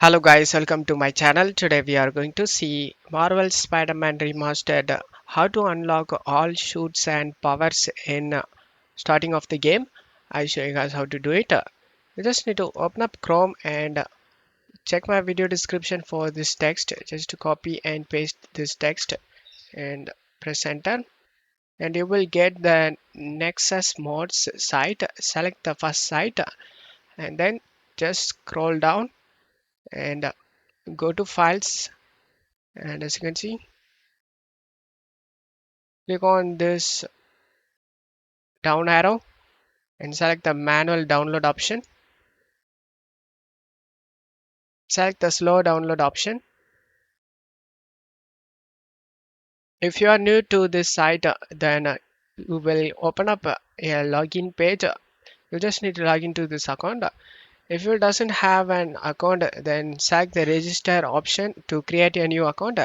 Hello guys, welcome to my channel. Today we are going to see Marvel Spider-Man Remastered, how to unlock all shoots and powers in starting of the game. I show you guys how to do it. You just need to open up Chrome and check my video description for this text. Just to copy and paste this text and press enter, and you will get the Nexus mods site. Select the first site and then just scroll down and go to files, and as you can see, click on this down arrow and select the manual download option. Select the slow download option. If you are new to this site, then you will open up a login page. You just need to log into this account. If you doesn't have an account, then select the register option to create a new account,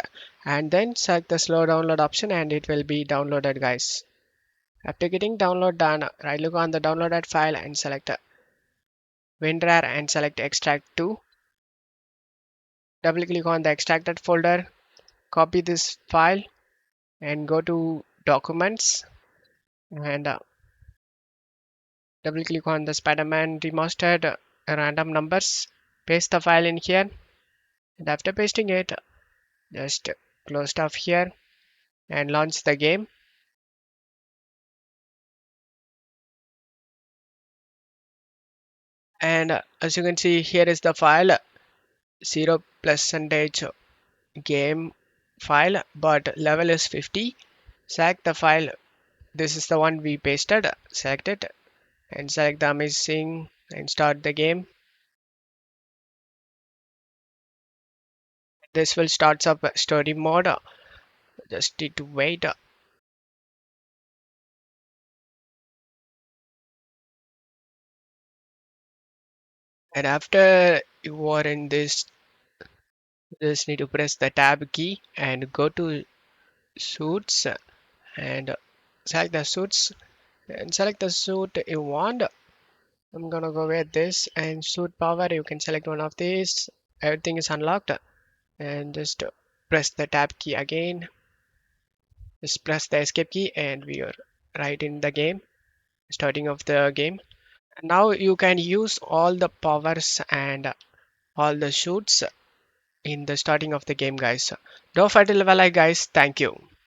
and then select the slow download option and it will be downloaded, guys. After getting download done, right click on the downloaded file and select WinRAR and select extract to. Double click on the extracted folder, copy this file and go to documents, and double click on the Spider-Man remastered random numbers. Paste the file in here, and after pasting it, just close stuff here and launch the game. And as you can see, here is the file, 0 percentage game file, but level is 50. Select the file. This is the one we pasted. Select it and select the amazing and start the game. This will start up story mode. Just need to wait. And after you are in this, just need to press the tab key and go to suits and select the suits and select the suit you want. I'm gonna go with this, and suit power, you can select one of these. Everything is unlocked, and just press the tab key again. Just press the escape key and we are right in the game, starting of the game. Now you can use all the powers and all the shoots in the starting of the game, guys. Don't forget to level like, guys. Thank you.